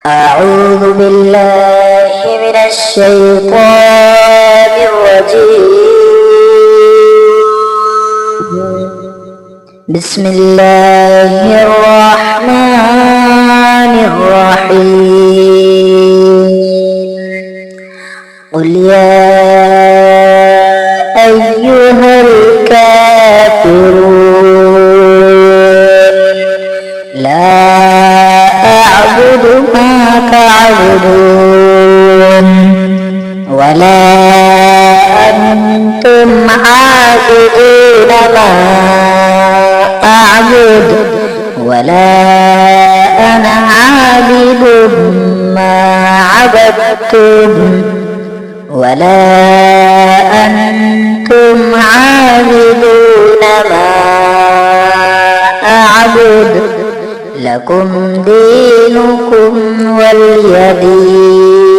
أعوذ بالله من الشيطان الرجيم. بسم الله الرحمن الرحيم. قل يا أيها الكافرون لا أعبد ما تعبدون ولا أنتم عابدون ما أعبد ولا أنا عابد ما عبدتم ولا أنتم عابدون ما أعبد لكم دينكم ولي دين.